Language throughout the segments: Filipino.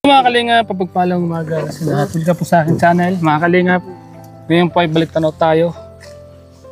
Mga kalingap, papagpalang umaga sa lahat. Welcome po sa aking channel. Mga kalingap, ngayon po ay balik tanaw tayo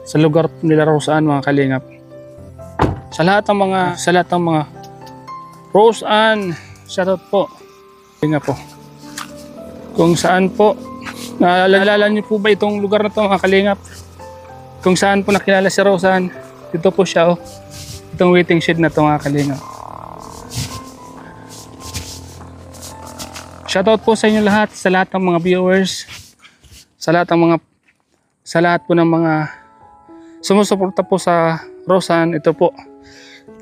sa lugar nila Roseanne, mga kalingap. Sa lahat ng mga Roseanne, shoutout po. Kalingap po. Kung saan po, naalala niyo po ba itong lugar na ito, mga kalingap? Kung saan po nakilala si Roseanne, dito po siya, oh. Itong waiting shed na ito, mga kalingap. Shoutout po sa inyo lahat, sa lahat ng mga viewers, sa lahat po ng mga sumusuporta po sa Roseanne. Ito po,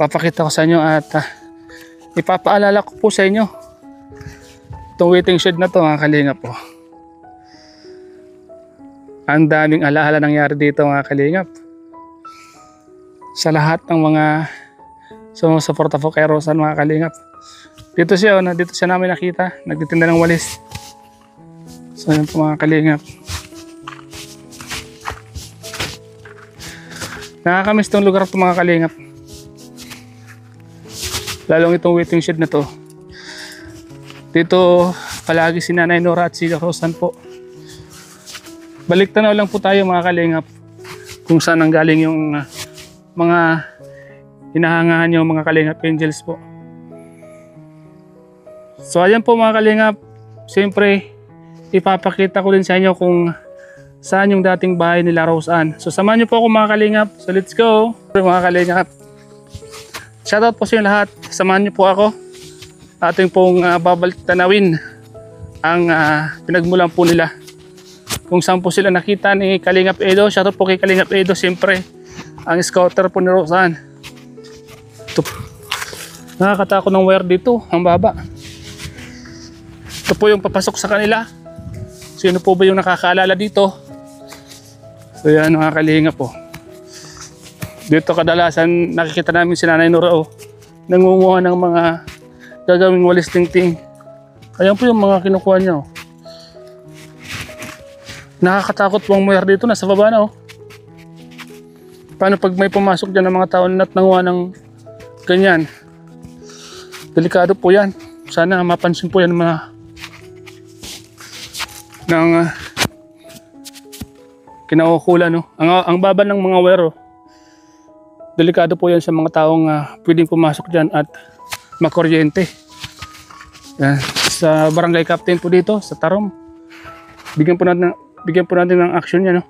papakita ko sa inyo at ipapaalala ko po sa inyo itong waiting shed na to, mga kalingap po. Ang daming alaala nangyari dito, mga kalingap. Sa lahat ng mga sumusuporta po kay Roseanne, mga kalingap. Dito siya, dito siya namin nakita, nagtitinda ng walis. So yun po, mga kalingap. Nakakamiss tong lugar ito, mga kalingap. Lalong itong waiting shed na to. Dito palagi si Nanay Nora at si Roseanne po. Balik tanaw lang po tayo, mga kalingap, kung saan ang galing yung mga hinahangahan yung mga kalingap angels po. So ayan po, mga kalingap, siyempre ipapakita ko din sa inyo kung saan yung dating bahay nila Roseanne. So samahan niyo po ako, mga kalingap. So let's go, mga kalingap. Shoutout po sa inyo lahat. Samahan niyo po ako. Ating pong babalik tanawin ang pinagmulan po nila. Kung saan po sila nakita ni Kalingap Edo. Shoutout po kay Kalingap Edo, siyempre ang scouter po ni Roseanne. Ito po. Nakakatakot ng wire dito, ang baba. Ito po yung papasok sa kanila. Sino po ba yung nakakaalala dito? So yan, mga kalingap po. Dito kadalasan nakikita namin si Nanay Nora, nangunguha ng mga gagawing walis tingting. Ayan po yung mga kinukuha niya. Nakakatakot po ang mayar dito, nasa baba na. Paano pag may pumasok dyan ng mga tao at nanguha ng ganyan? Delikado po yan. Sana mapansin po yan ng kinaukulan, ang baba ng mga wero. Delikado po yan sa mga taong pwedeng pumasok dyan at makuryente. Yan. Sa barangay captain po dito sa Tarom, bigyan po natin ng action yan,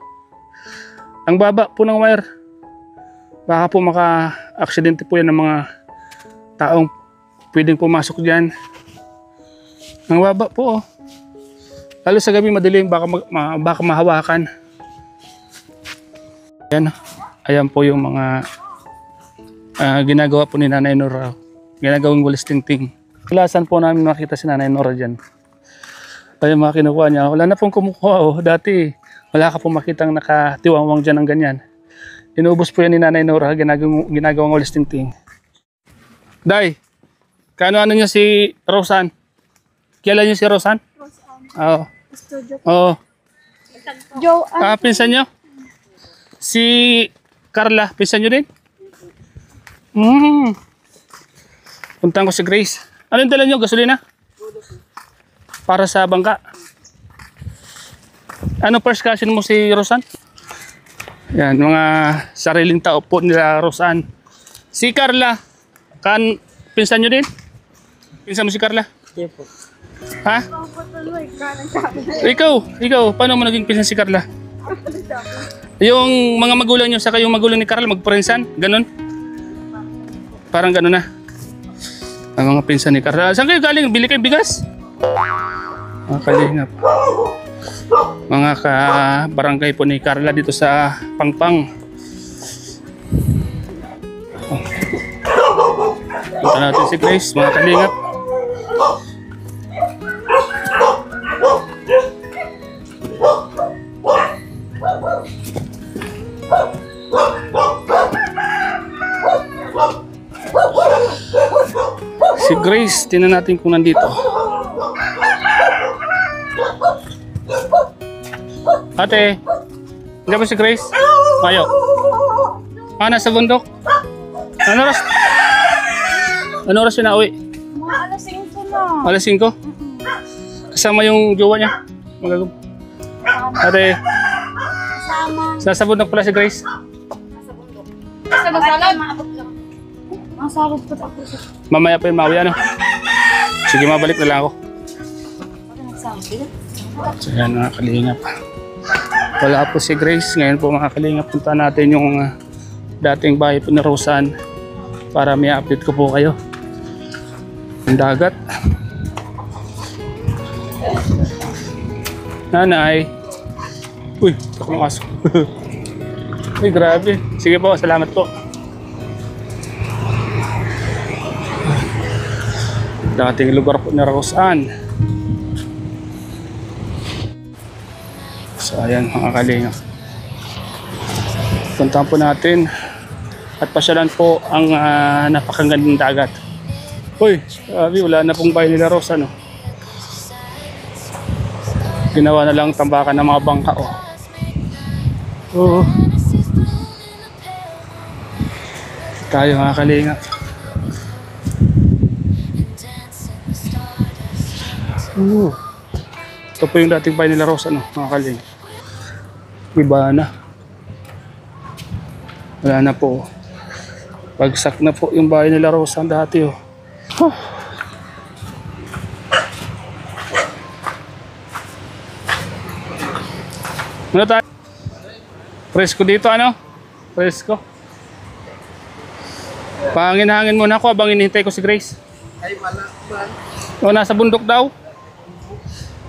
ang baba po ng wire, baka po maka-aksidente po yan ng mga taong pwedeng pumasok dyan. Ang baba po, lalo sa gabi madilim, baka mahawakan. Ayan po yung mga ginagawa po ni Nanay Nora. Ginagawang walis tingting. Kalasan po namin makita si Nanay Nora dyan. Kaya mga kinukuha niya, wala na pong kumukuha. Dati wala ka pong makitang nakatiwangwang dyan ng ganyan. Inubos po yan ni Nanay Nora, ginagawang walis tingting. Day, kaano niya si Roseanne? Kilala niyo si Roseanne? Oo. Oo. Pinsan nyo? Si Carla, pinsan nyo din? Puntahan ko si Grace. Ano yung dala nyo? Gasolina? Para sa bangka. Ano first cousin mo si Roseanne? Yan, mga sariling tao po nila Roseanne. Si Carla, pinsan nyo din? Pinsan mo si Carla? Hindi po. Ha? Ikaw, paano mo naging pinsan si Carla? Yung mga magulang nyo, saka yung magulang ni Carla, magparinsan? Ganon? Parang ganon na. Ang mga pinsan ni Carla. Saan kayo galing? Bili kayo bigas? Mga kalingap. Mga ka-barangay po ni Carla dito sa Pangpang. Punta natin si Grace, mga kalingap. Si Grace, tingnan natin kung nandito. Ate, hindi ba si Grace? Mayo. Nasa bundok? Ano oras? Ano oras siya na uwi? Mga alas 5 na. Alas 5? Kasama yung jowa niya. Magagam. Ate, Kasama. sa bundok pala si Grace. Nasa bundok. Sa masalad? Maabot lang. Masalad po ako sa... Mamaya pa yung mawi, ano? Sige, mabalik na lang ako. Ano nagsabi? So yan mga kalingap. Wala po si Grace. Ngayon po mga kalingap, punta natin yung dating bahay po ni Roseanne para may update ko po kayo. Ang dagat. Nanay. Uy, ako ng aso. Uy, grabe. Sige po, salamat po. Dating lugar po ni Roseanne. So ayan mga kalingap. Puntahan po natin at pasyalan po ang napakagandang dagat. Uy, sabi wala na pong bahay nila Roseanne. Ginawa na lang tambakan ng mga bangka. Oo. Tayo mga kalingap. Ito po yung dating bahay nila Roseanne, mga kalingap. Iba na. Wala na po. Bagsak na po yung bahay nila Roseanne dati. Ano tayo? Presko dito, ano? Presko. Pangin-hangin muna ako habang hinihintay ko si Grace. Ay, wala man. O, nasa bundok daw.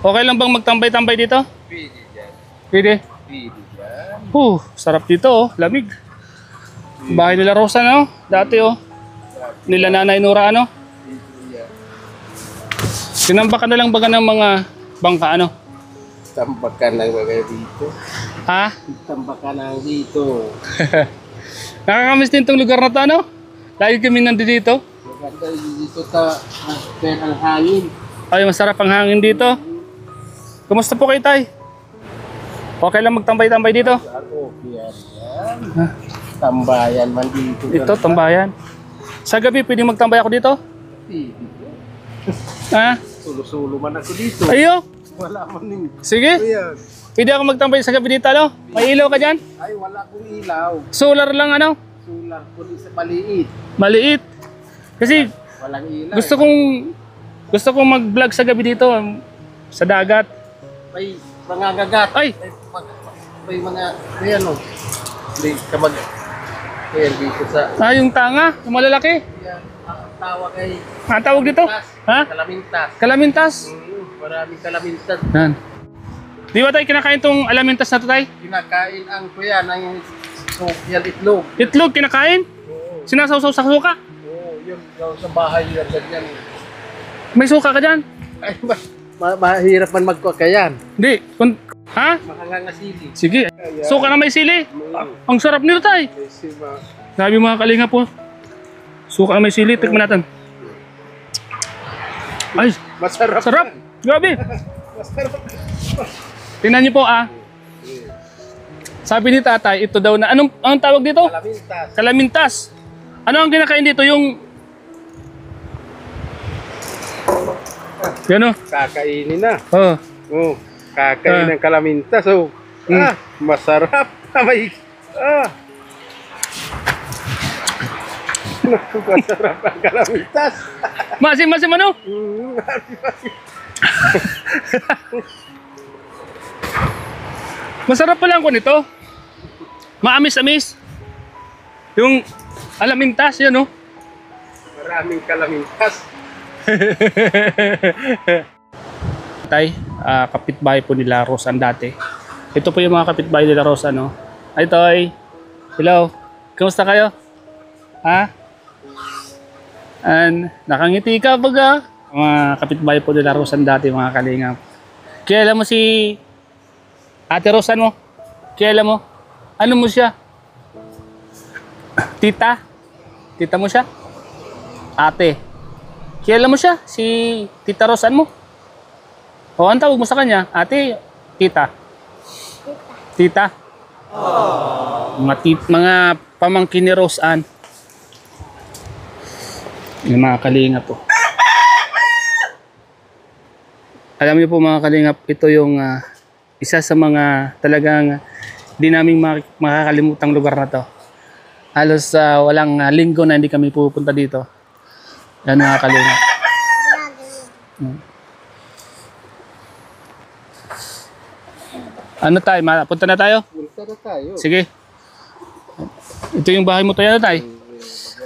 Okay lang bang magtambay-tambay dito? Pwede dyan. Pwede. Pwede dyan. Sarap dito, lamig. Bahay nila Roseanne, dati, nila Nanay Nora, ano? Pwede yan. Sinambakan na lang baga ng mga bangka, ano? Tambakan lang bagay dito. Ha? Tambakan lang dito. Nakakamiss din tong lugar na to, ano? Lagi kami nandito dito. Maganda dito kaya ang hangin. Ay, masarap ang hangin dito. Kumusta po kayo, Tay? Okay lang magtambay-tambay dito? Ako, yan. Tambayan man dito. Dito, tambayan. Sa gabi, pwede magtambay ako dito? Pwede. Ha? Sulo-sulo man ako dito. Ayo! Wala man din. Sige, Ayan. pwede ako magtambay sa gabi dito, ano? May ilaw ka dyan? Ay, wala akong ilaw. Solar lang, ano? Sular ko din sa maliit. Maliit. Kasi Walang ilaw. gusto kong mag-vlog sa gabi dito, sa dagat. May mga gagat. Ay! May mga, ayan o. Hindi ka mag, ayan dito sa, Yung tanga, yung malalaki. ayan, ang tawag ay, Ang tawag dito? Ha? kalamintas. Kalamintas. Maraming kalamintas. Yan. Di ba tayo kinakain tong alamintas na to, Tay? Kinakain ang kuya ng yan itlog. Itlog, kinakain? Oo. Sinasawsaw sa suka? Oo, yun daw sa bahay yan, ganyan. May suka ka dyan? Ay, mahirap man magkakayan. Hindi. Ha? Makangangasili. Sige. Suka na may sili. Ang sarap nito, Tay. Kasi Sabi mga kalinga po. Suka na may sili. Tikman natin. Ay, masarap. sarap. yan. Grabe. Masarap. Tingnan niyo po, Sabi ni tatay, ito daw na, anong tawag dito? Kalamintas. Kalamintas. Ano ang kinakain dito? Yung... Yan o. Kakainin na. Oh. Oo. Kakain ng kalamintas. Oh. Masarap. May... Masarap ang kalamintas. Masim ano? Masarap pala ang nito. Maamis-amis. Yung alamintas, yan o. Maraming kalamintas. Tay, kapitbahay po nila Roseanne dati. Ito po yung mga kapitbahay nila Roseanne, no? Hi, Toy. Hello. Kamusta kayo? Ha? Nakangiti ka baga? Mga kapitbahay po nila Roseanne dati, mga kalingap. Kilala mo si Ate Roseanne mo? Kilala mo? Ano mo siya? Tita? Tita mo siya? Ate? Kilala mo siya? Si Tita Roseanne mo? O, ang tawag mo sa kanya? Ate? Tita? Tita? Mga pamangkin ni Roseanne. Yung mga kalinga po. Alam niyo po mga kalingap, ito yung isa sa mga talagang di namin makakalimutang lugar na to. Halos walang linggo na hindi kami pupunta dito. Yan mga kalingap. Ano tayo? Punta na tayo? Punta na tayo. Sige. Ito yung bahay mo tayo, tay.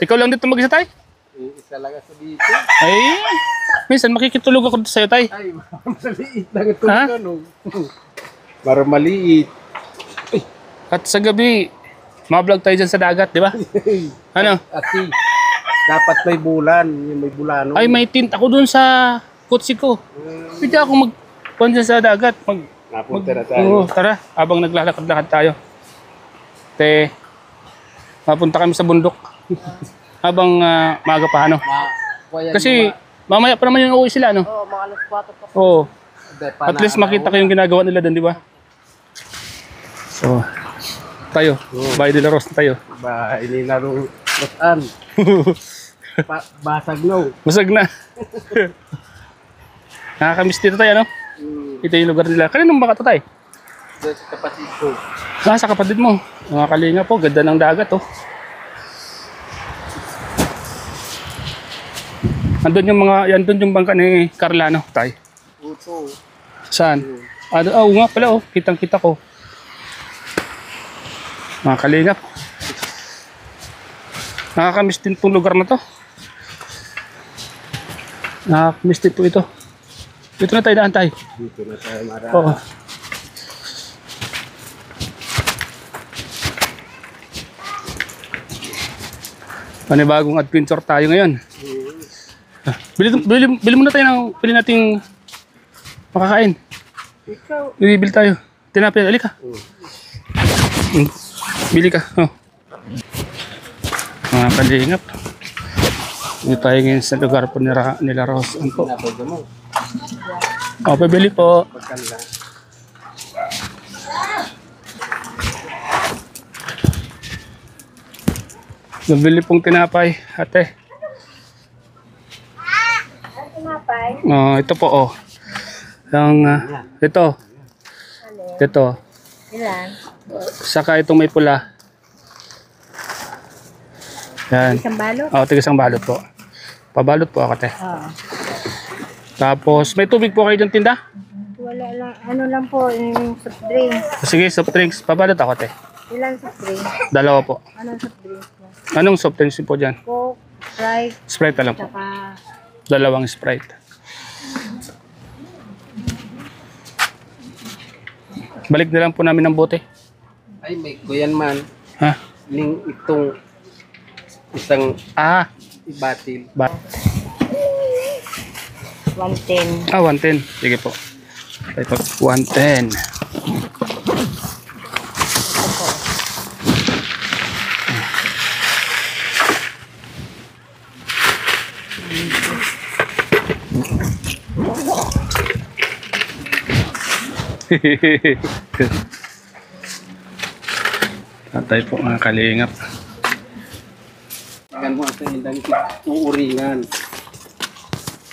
Ikaw lang dito mag-isa, tay? Isa lang sa dito. Ay, minsan makikitulog ako dito sa'yo, tay. Ay, maliit lang ito. Ha? Ano? Para maliit. At sa gabi, ma-vlog tayo dyan sa dagat, di ba? Ano? Ati, dapat may bulan. Yung may bulano. Ay, may tint ako dun sa kotse ko. Pwede ako mag-pon dyan sa dagat. Napunta na tayo. Oo, tara. Habang naglalakad-lakad tayo. Mapunta kami sa bundok. Habang maaga pa, ano? Kasi mamaya pa naman yung uuwi sila, no? Oo, mga alas 4 pa. Oo. At least makita ko yung ginagawa nila doon, di ba? So, tayo. Bahay nila Ross na tayo. Ba, ininarong basan. Basag no. Basag na. Nakakamiss dito tayo, no? Ito yung lugar nila. Kaninong baka ito tayo? Doon sa kapatid ko. Sa kapatid mo. Mga kalinga po, ganda ng dagat, oh. Andun yung andun yung bangka ni Carlano, tay. Puto. Saan? Nga pala, oh. Kitang-kita ko. Mga kalingap. Nakakamiss din itong lugar na to. Nakakamiss din po ito. Dito na tayo daan, tay. Dito na tayo marami. Oo. Panibagong adventure tayo ngayon. Bili muna tayo pili nating makakain. Ikaw. Bibili tayo. Tinapay, alika. Bili ka. Oh. Mga kalingap. Dito tayo ngayon sa lugar po nila Rose. Ano po? Napag mo. Pabili po. Pagkala. Bibili pong tinapay, ate. Tinapay? Ito po, oh. Ito. Ito. Ilan? Saka itong may pula. Yan. Isang balot? Tigasang balot po. Pabalot po ako, ate. Oo. Tapos, may tubig po kayo dyan tinda? Wala lang. Ano lang po, yung soft drinks. Sige, soft drinks. Pabalot ako, ate. Ilan soft drinks? Dalawa po. Anong soft drinks mo? Anong soft drinks po dyan? Coke, Sprite, Sprite na lang po. tsaka... Dalawang Sprite. Balik na lang po namin ng bote. Ay, may kuyan man. Ha? Itong isang ibatil. 110. 110. Sige po. Tayo po. 110. Tatay po mga kalingap. Tingnan mo ang indang uuringan.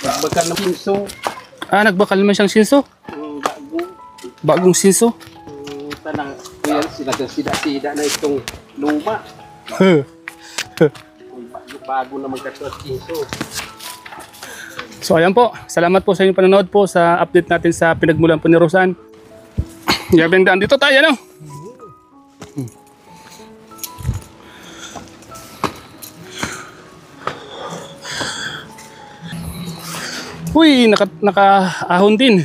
Nagbakal na pinso. Nagbakal naman siyang sinso. Bago. Bagong sinso. Tanang kuyan sila sida na itong luma. Bago na magkatuat pinso. So ayan po. Salamat po sa inyong panonood po sa update natin sa pinagmulan po ni Rosan. Gabing daan dito tayo, no? Uy, naka-ahon din.